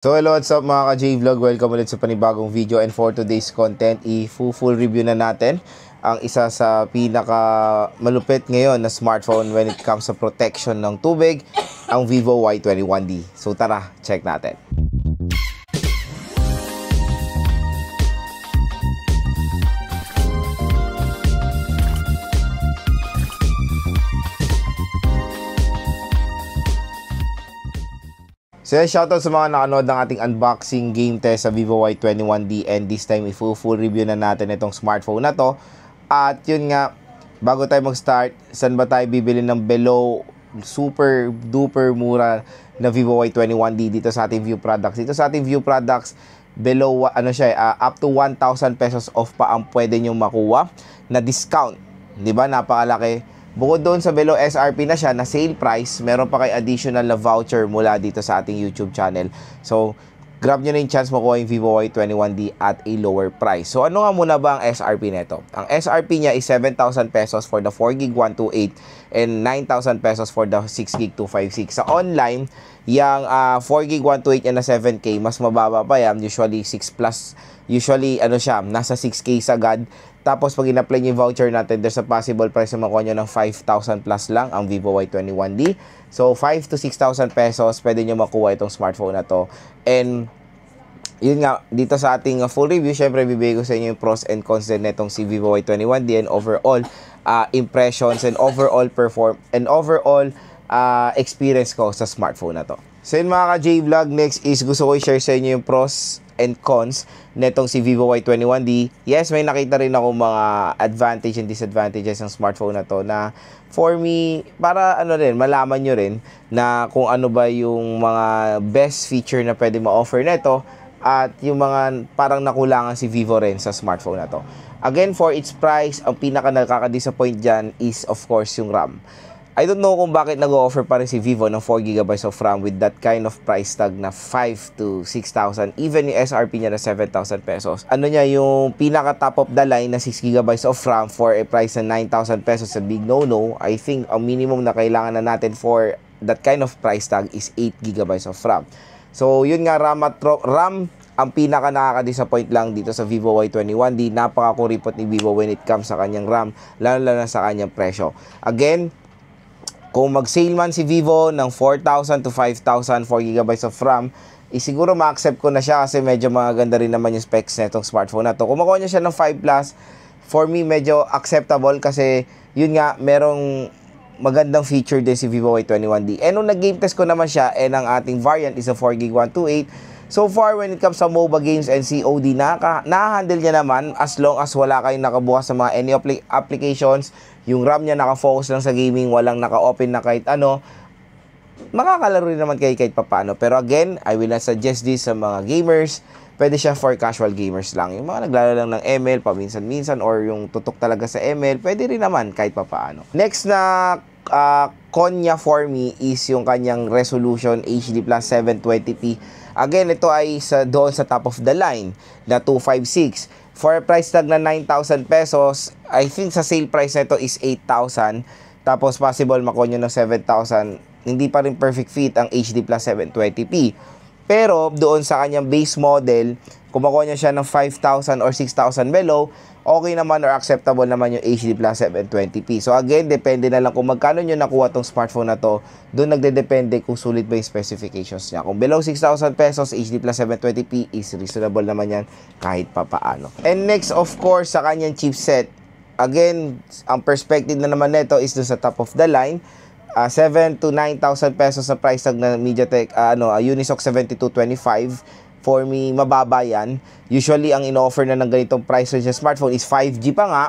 So hello, what's up mga ka-J-Vlog? Welcome ulit sa panibagong video, and for today's content, full review na natin ang isa sa pinaka malupit ngayon na smartphone when it comes sa protection ng tubig, ang Vivo Y21D. So tara, check natin. So shoutout sa mga nakanood ng ating unboxing game test sa Vivo Y21D, and this time full review na natin itong smartphone na to. At yun nga, bago tayo mag-start, saan ba tayo bibili ng below super duper mura na Vivo Y21D dito sa ating View Products? Dito sa ating View Products, below up to 1,000 pesos off pa ang pwede nyo makuha na discount. 'Di ba? Napakalaki. Bukod doon sa below SRP na siya, na sale price, meron pa kay additional na voucher mula dito sa ating YouTube channel. So, grab nyo na yung chance makuha yung Vivo Y21D at a lower price. So, ano nga muna ba ang SRP nito? Ang SRP niya is 7,000 pesos for the 4GB 128 and 9,000 pesos for the 6GB 256. Sa online, yung 4GB 128 and na 7K, mas mababa pa yan. Usually, 6 plus. Usually, nasa 6K sagad. Tapos, pag in-apply yung voucher natin, there's a possible price na makuha nyo ng 5,000 plus lang ang Vivo Y21D. So, 5 to 6,000 pesos, pwede nyo makuha itong smartphone na to. And, yun nga, dito sa ating full review, syempre, bibigay ko sa inyo yung pros and cons din netong si Vivo Y21D and overall impressions and overall experience ko sa smartphone na to. So yun mga ka-J-Vlog, next is gusto ko i-share sa inyo yung pros and cons netong si Vivo Y21D. Yes, may nakita rin ako mga advantage and disadvantages ng smartphone na to na for me, para malaman nyo rin na kung ano ba yung mga best feature na pwede ma-offer neto at yung mga parang nakulangan si Vivo rin sa smartphone na to. Again, for its price, ang pinaka nakaka-disappoint dyan is of course yung RAM. I don't know kung bakit nag-o-offer pa rin si Vivo ng 4GB of RAM with that kind of price tag na 5 to 6,000. Even yung SRP niya na 7,000 pesos. Ano niya, yung pinaka top of the line na 6GB of RAM for a price na 9,000 pesos, a big no-no. I think ang minimum na kailangan na natin for that kind of price tag is 8GB of RAM. So yun nga, RAM ang pinaka nakaka-disappoint lang dito sa Vivo Y21D. Napakakuripot ni Vivo when it comes sa kanyang RAM, lalo na sa kanyang presyo. Again, kung mag-sale man si Vivo ng 4,000 to 5,000 4GB of RAM, siguro ma-accept ko na siya kasi medyo maganda rin naman yung specs netong smartphone na to. Kung makuha niya siya ng 5 plus, for me medyo acceptable kasi yun nga, merong magandang feature din si Vivo Y21D. And nung nag-game test ko naman siya, ang ating variant is a 4GB 128. So far, when it comes sa MOBA games and COD, na-handle niya naman as long as wala kayong nakabukas sa mga any applications. Yung RAM niya naka-focus lang sa gaming, walang naka-open na kahit ano. Makakalaro rin naman kahit papaano. Pero again, I will not suggest this sa mga gamers. Pwede siya for casual gamers lang. Yung mga naglaro lang ng ML, paminsan-minsan, or yung tutok talaga sa ML, pwede rin naman kahit papaano. Next na con niya for me is yung kanyang resolution HD plus 720p. Again, ito ay doon sa top of the line na 256. For a price tag na 9,000 pesos, I think sa sale price nito is 8,000. Tapos possible makuha nyo ng 7,000. Hindi pa rin perfect fit ang HD plus 720p. Pero doon sa kanyang base model, kung makuha nyo siya ng 5,000 or 6,000 below, okay naman or acceptable naman yung HD plus 720p. So again, depende na lang kung magkano nyo nakuha tong smartphone na to. Doon nagde-depende kung sulit ba yung specifications niya. Kung below 6,000 pesos, HD plus 720p is reasonable naman yan kahit papaano. And next, of course, sa kanyang chipset. Again, ang perspective na naman nito is doon sa top of the line. 7 to 9,000 pesos sa price tag na MediaTek, Unisoc 7225. For me, mababa yan. Usually, ang in-offer na ng ganitong price range sa smartphone is 5G pa nga,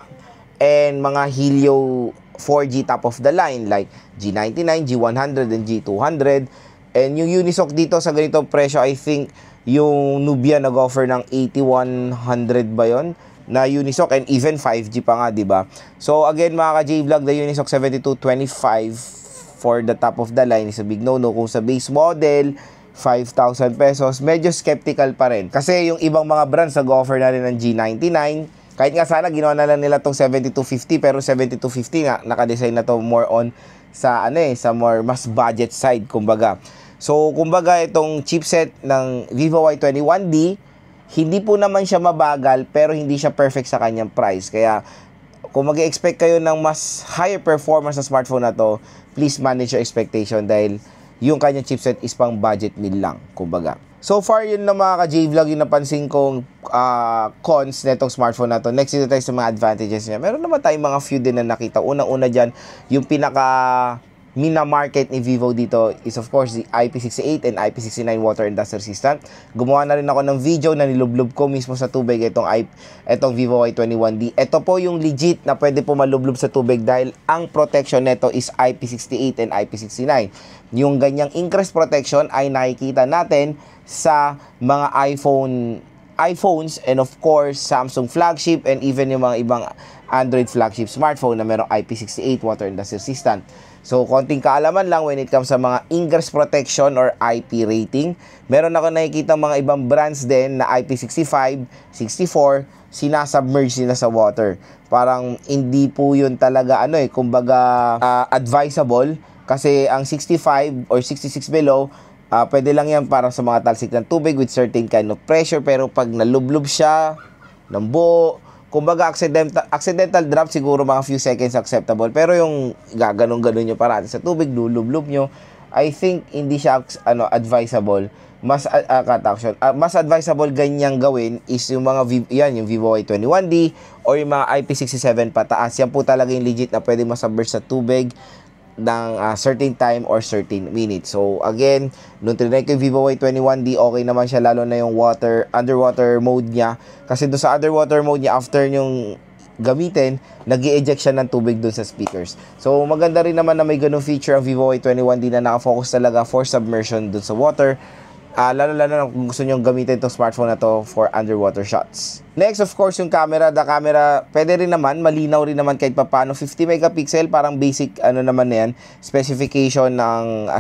and mga Helio 4G top of the line like G99, G100, and G200. And yung Unisoc dito sa ganitong presyo, I think yung Nubia nag-offer ng 8100 ba yon na Unisoc, and even 5G pa nga, diba? So again mga ka-J-Vlog, the Unisoc 7225 for the top of the line is a big no-no. Kung sa base model 5,000 pesos, medyo skeptical pa rin. Kasi yung ibang mga brands nag-offer na rin ng G99. Kahit nga sana ginawa na lang nila tong 7250, pero 7250 nga naka-design na to more on sa sa more mas budget side kumbaga. So, kumbaga itong chipset ng Vivo Y21D, hindi po naman siya mabagal pero hindi siya perfect sa kanyang price. Kaya kung mag-expect kayo ng mas higher performance sa smartphone na to, please manage your expectation dahil yung kanyang chipset is pang budget meal lang, kumbaga. So far, yun na mga ka-J-Vlog yung napansin kong cons na itong smartphone na to. Next, dito tayo sa mga advantages niya. Meron naman tayong mga few din na nakita. Unang-una dyan, yung pinaka mina-market ni Vivo dito is of course the IP68 and IP69 water and dust resistant. Gumawa na rin ako ng video na nilublob ko mismo sa tubig itong Vivo Y21D. Ito po yung legit na pwede po malublob sa tubig dahil ang protection nito is IP68 and IP69. Yung ganyang increased protection ay nakikita natin sa mga iPhones and of course Samsung flagship and even yung mga ibang Android flagship smartphone na merong IP68 water and dust resistant. So, konting kaalaman lang when it comes sa mga ingress protection or IP rating. Meron ako nakikita mga ibang brands din na IP65, 64, sinasubmerge nila sa water. Parang hindi po yun talaga kumbaga advisable kasi ang 65 or 66 below pwede lang yan para sa mga talsik ng tubig with certain kind of pressure, pero pag nalublob siya ng buo, kumbaga accidental drop siguro mga few seconds acceptable, pero yung gaganong-ganon nyo parati sa tubig, lulublob nyo, I think hindi siya advisable. Mas advisable ganyang gawin is yung mga yung Vivo Y21D or yung mga IP67 pataas. Yan po talaga yung legit na pwede masubmerge sa tubig ng certain time or certain minutes. So again, nung trinay ko yung Vivo Y21D, okay naman siya, lalo na yung underwater mode niya. Kasi doon sa underwater mode niya, after yung gamitin, nag-i-eject siya ng tubig doon sa speakers. So maganda rin naman na may ganung feature ang Vivo Y21D na nakafocus talaga for submersion doon sa water. Lalo na kung gusto nyo gamitin itong smartphone na to for underwater shots. Next, of course, yung camera. The camera, pwede rin naman, malinaw rin naman kahit papaano. 50 megapixel, parang basic, naman na yan, specification ng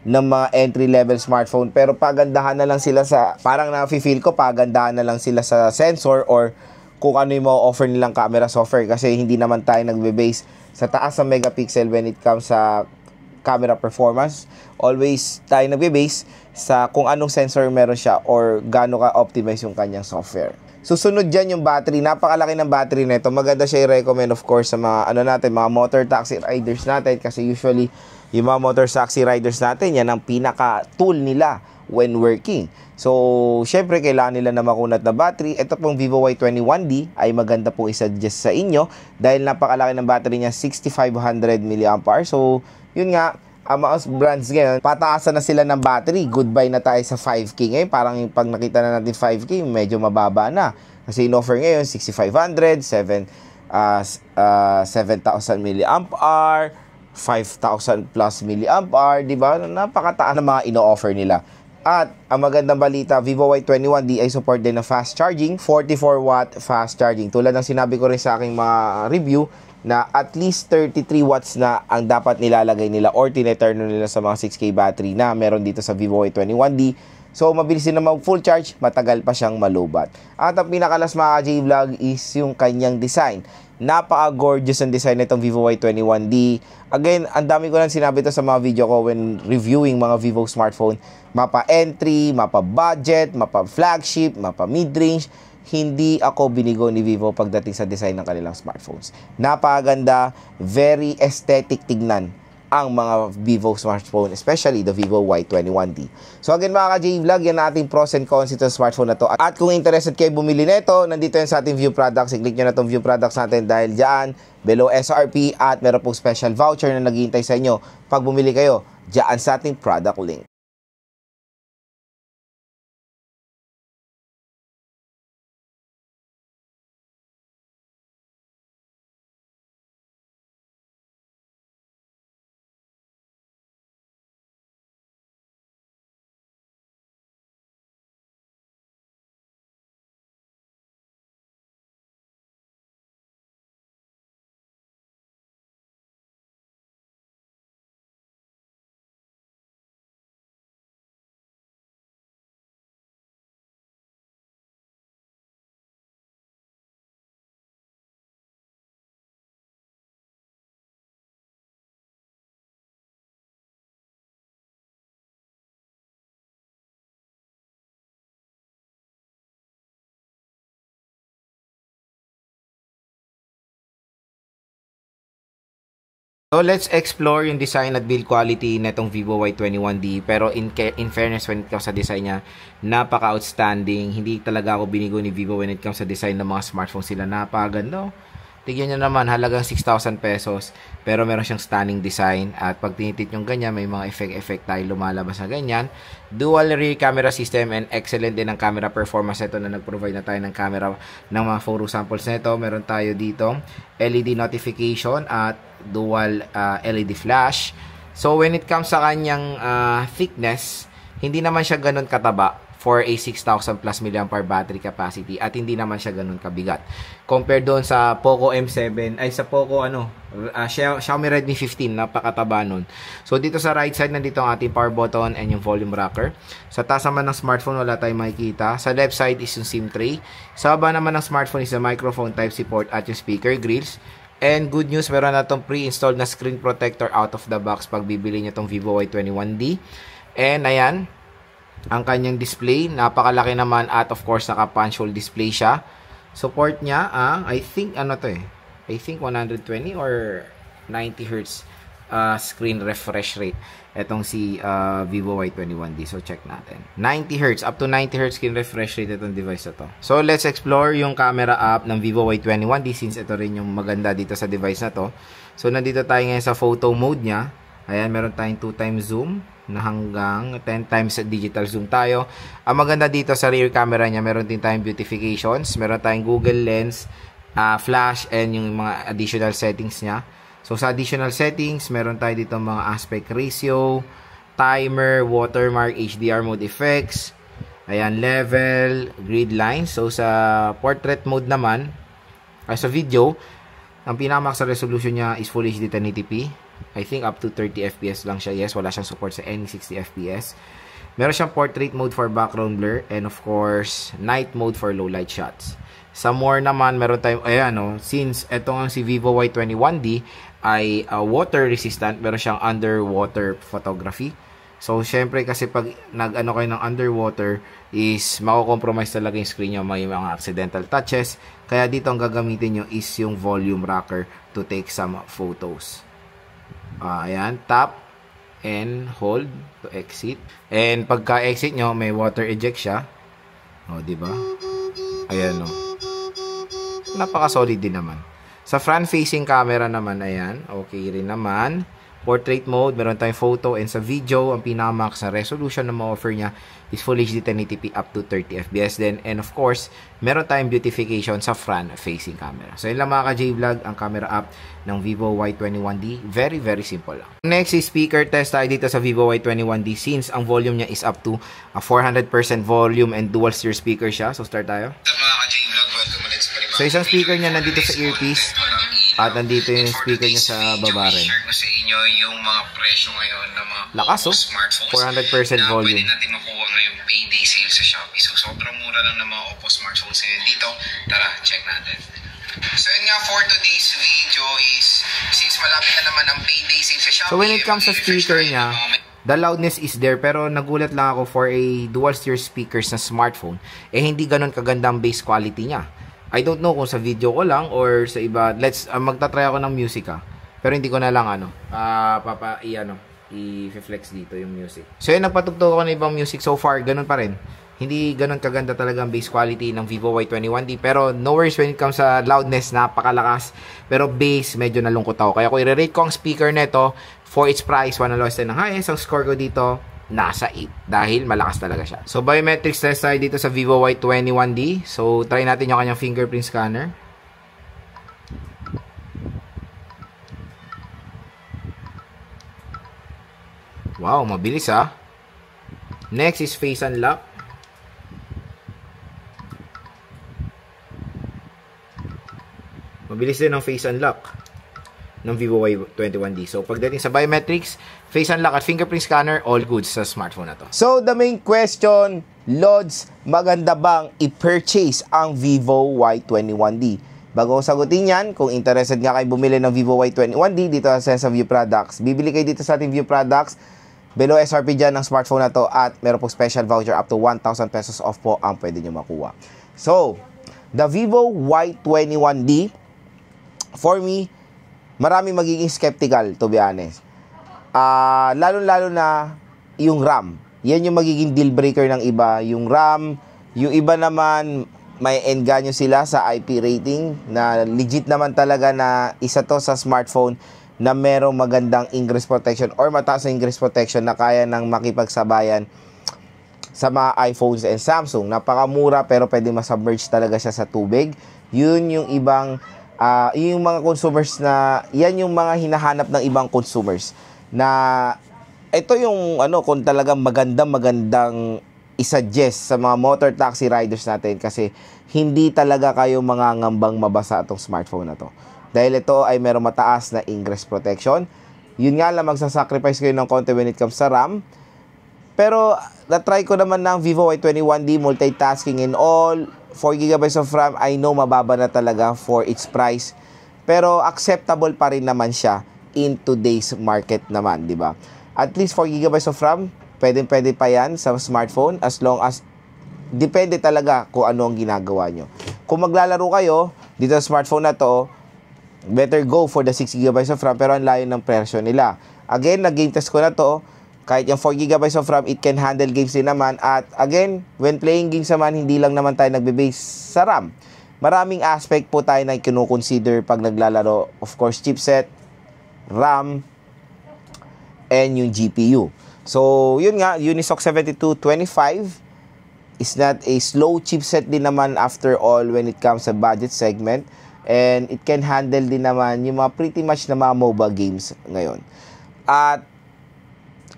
mga entry-level smartphone. Pero pagandahan na lang sila parang na-feel ko, pagandahan na lang sila sa sensor or kung ano yung offer nilang camera software. Kasi hindi naman tayo nagbe-base sa taas ng megapixel when it comes sa camera performance. Always tayo nagbe-base sa kung anong sensor meron siya or gaano ka-optimize yung kanyang software. Susunod dyan yung battery. Napakalaki ng battery nito. Maganda siya i-recommend of course sa mga mga motor taxi riders natin kasi usually yung mga motor taxi riders natin, yan ang pinaka-tool nila when working. So, syempre kailangan nila na makunat na battery. Ito pong Vivo Y21D ay maganda pong isa-suggest sa inyo dahil napakalaki ng battery niya, 6500 mAh. So, yun nga, ang mga brands ngayon, pataasan na sila ng battery. Goodbye na tayo sa 5K ngayon. Parang yung pag nakita na natin 5K, medyo mababa na. Kasi in-offer ngayon, 6500, 7,000 mAh, 5,000 plus mAh, di ba? Napakataas na mga ino-offer nila. At ang magandang balita, Vivo Y21D ay support din na fast charging, 44 watt fast charging. Tulad ng sinabi ko rin sa aking mga review, na at least 33 watts na ang dapat nilalagay nila or tineturn nila sa mga 6K battery na meron dito sa Vivo Y21D. So, mabilis din na mag-full charge, matagal pa siyang malubat. At ang pinakalas mga J-Vlog is yung kanyang design. Napaka-gorgeous ang design nitong Vivo Y21D. Again, ang dami ko nang sinabi ito sa mga video ko when reviewing mga Vivo smartphone. Mapa entry, mapa budget, mapa flagship, mapa mid-range. Hindi ako binigo ni Vivo pagdating sa design ng kanilang smartphones. Napakaganda, very aesthetic tignan ang mga Vivo smartphone, especially the Vivo Y21D. So again mga ka-J-Vlog, yan ating pros and cons ito smartphone na to. At kung interested kayo bumili nito, nandito yan sa ating view products. I-click nyo na itong view products natin dahil dyan, below SRP at meron pong special voucher na naghihintay sa inyo pag bumili kayo dyan sa ating product link. So let's explore yung design at build quality netong Vivo Y21D, pero in fairness when it comes sa design niya, napaka-outstanding. Hindi talaga ako binigo ni Vivo when it comes sa design ng mga smartphone sila. Napakaganda. Tignan nyo naman, halagang 6,000 pesos, pero meron siyang stunning design. At pag tinitit yung ganyan, may mga effect tayo lumalabas na ganyan. Dual rear camera system and excellent din ang camera performance nito na nag-provide na tayo ng camera ng mga photo samples nito. Meron tayo dito LED notification at dual LED flash. So when it comes sa kanyang thickness, hindi naman siya ganun kataba for a 6,000 plus mAh battery capacity at hindi naman siya ganun kabigat. Compared doon sa Poco M7, ay sa Poco Xiaomi Redmi 15, napakataba nun. So dito sa right side, nandito ang ating power button and yung volume rocker. Sa taas naman ng smartphone, wala tayong makikita. Sa left side is yung SIM tray. Sa baba naman ng smartphone is the microphone Type-C port at yung speaker grills. And good news, meron na itong pre-installed na screen protector out of the box pag bibili nyo itong Vivo Y21D. And ayan, ang kanyang display, napakalaki naman at of course naka-punch hole display siya. Support niya ang, I think 120 or 90 Hz screen refresh rate. Etong si Vivo Y21D. So check natin. 90 Hz, up to 90 Hz screen refresh rate itong device na to. So let's explore yung camera app ng Vivo Y21D since ito rin yung maganda dito sa device na to. So nandito tayo ngayon sa photo mode niya. Ayan, meron tayong 2x zoom na hanggang 10x digital zoom tayo. Ang maganda dito sa rear camera niya, meron din tayong beautifications, meron tayong Google Lens, flash, and yung mga additional settings niya. So sa additional settings, meron tayo dito mga aspect ratio, timer, watermark, HDR mode effects, ayan, level, grid lines. So sa portrait mode naman, sa video, ang pinamax resolution niya is Full HD 1080p. I think up to 30 FPS lang siya. Yes, wala siyang support sa any 60 FPS. Meron siyang portrait mode for background blur and of course, night mode for low light shots. Sa more naman, meron tayong, ayan since ito nga si Vivo Y21D ay water resistant, meron siyang underwater photography. So, syempre kasi pag nag-ano kayo ng underwater is mako-compromise talaga yung screen nyo, may mga accidental touches. Kaya dito ang gagamitin nyo is yung volume rocker to take some photos. Ayan, tap and hold to exit. And pagka-exit nyo, may water eject siya. Diba? Ayan, napaka-solid din naman. Sa front-facing camera naman, ayan, okay rin naman. Portrait mode, meron tayong photo, and sa video, ang pinamax na resolution na ma-offer niya is Full HD 1080p up to 30 FPS din. And of course, meron tayong beautification sa front-facing camera. So, yun lang mga ka-J-Vlog, ang camera app ng Vivo Y21D. Very, very simple lang. Next is speaker test tayo dito sa Vivo Y21D since ang volume niya is up to 400% volume and dual steer speaker siya. So, start tayo. So, isang speaker niya nandito sa earpiece. At nandito yung speaker niya sa baba rin. I-share ko sa inyo yung mga presyo ngayon ng mga lakas, smartphones 400% na volume. pwede natin makuha ngayong payday sale sa Shopee. So, sobrang mura lang ng mga Oppo smartphones ngayon dito. Tara, check natin. So, yun nga for today's video is, since malapit na naman ang payday sale sa Shopee. So, when it comes sa speaker niya, the loudness is there, pero nagulat lang ako for a dual steer speakers na smartphone. Hindi ganun kaganda ang bass quality niya. I don't know kung sa video ko lang or sa iba. Magta-try ako ng music pero hindi ko na lang i-flex dito yung music. So yun, nagpatugtog ako ng ibang music so far, ganun pa rin. Hindi ganun kaganda talaga ang bass quality ng Vivo Y21D, pero no worries when it comes sa loudness, napakalakas. Pero bass, medyo nalungkot ako. Kaya kung i-rate ko ang speaker neto for its price, 1 ang lowest and ang highest, ang score ko dito nasa 8 dahil malakas talaga siya. So biometrics test tayo dito sa Vivo Y21D. So try natin yung kanyang fingerprint scanner. Wow, mabilis Next is face unlock. Mabilis din ang face unlock ng Vivo Y21D. So, pagdating sa biometrics, face unlock at fingerprint scanner, all good sa smartphone na to. So, the main question, Lods, maganda bang i-purchase ang Vivo Y21D? Bago ko sagutin yan, kung interested nga kayo bumili ng Vivo Y21D dito sa View Products, bibili kayo dito sa ating View Products. Below SRP dyan ng smartphone na to at meron po special voucher up to 1,000 pesos off po ang pwede nyo makuha. So, the Vivo Y21D, for me, marami magiging skeptical, to be honest. Lalo-lalo na yung RAM. Yan yung magiging deal breaker ng iba. Yung RAM, yung iba naman, may engganyo sila sa IP rating na legit naman talaga na isa to sa smartphone na merong magandang ingress protection or mataas na ingress protection na kaya nang makipagsabayan sa mga iPhones and Samsung. Napakamura pero pwede masubmerge talaga siya sa tubig. Yun yung ibang, yung mga consumers na, yan yung mga hinahanap ng ibang consumers. Na, ito yung, kung talagang magandang isuggest sa mga motor taxi riders natin kasi hindi talaga kayo mangangambang mabasa itong smartphone na to. Dahil ito ay merong mataas na ingress protection. Yun nga lang, magsasacrifice kayo ng konti when it comes sa RAM. Pero, na-try ko naman ng Vivo Y21D, multitasking and all. 4GB of RAM, I know mababa na talaga for its price. Pero, acceptable pa rin naman siya in today's market naman, di ba? At least 4GB of RAM, pwede pa yan sa smartphone as long as depende talaga kung ano ang ginagawa nyo. Kung maglalaro kayo dito sa smartphone na to, better go for the 6GB of RAM pero ang layo ng presyo nila. Again, nag-game test ko na to. Kahit yung 4GB of RAM, it can handle games din naman. At again, when playing games naman, hindi lang naman tayo nagbe-base sa RAM. Maraming aspect po tayo na kinukonsider pag naglalaro. Of course, chipset, RAM, and yung GPU. So, yun nga, Unisoc 7225 is not a slow chipset din naman after all when it comes sa budget segment. And it can handle din naman yung mga pretty much na mga MOBA games ngayon. At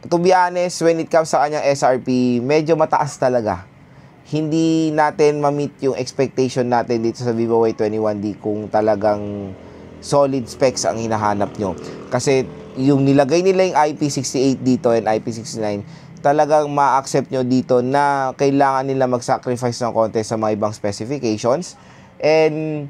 to be honest, when it comes sa kanyang SRP, medyo mataas talaga. Hindi natin ma-meet yung expectation natin dito sa Vivo Y21D kung talagang solid specs ang hinahanap nyo. Kasi yung nilagay nila yung IP68 dito and IP69, talagang ma-accept nyo dito na kailangan nila mag-sacrifice ng konti sa mga ibang specifications. And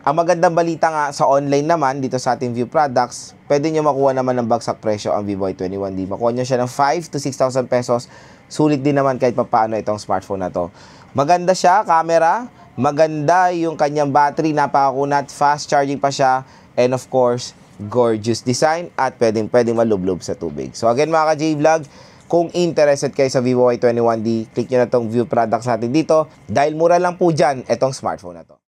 ang magandang balita nga sa online naman, dito sa ating View Products, pwede nyo makuha naman ng bagsak presyo ang Vivo Y21D. Makuha nyo siya ng 5 to 6,000 pesos. Sulit din naman kahit papaano itong smartphone na to. Maganda siya, camera. Maganda yung kanyang battery, napakakunat. Fast charging pa siya. And of course, gorgeous design at pwedeng malublob sa tubig. So again mga ka-J-Vlog, kung interested kayo sa Vivo Y21D, click nyo na itong View Products natin dito. Dahil mura lang po dyan itong smartphone na to.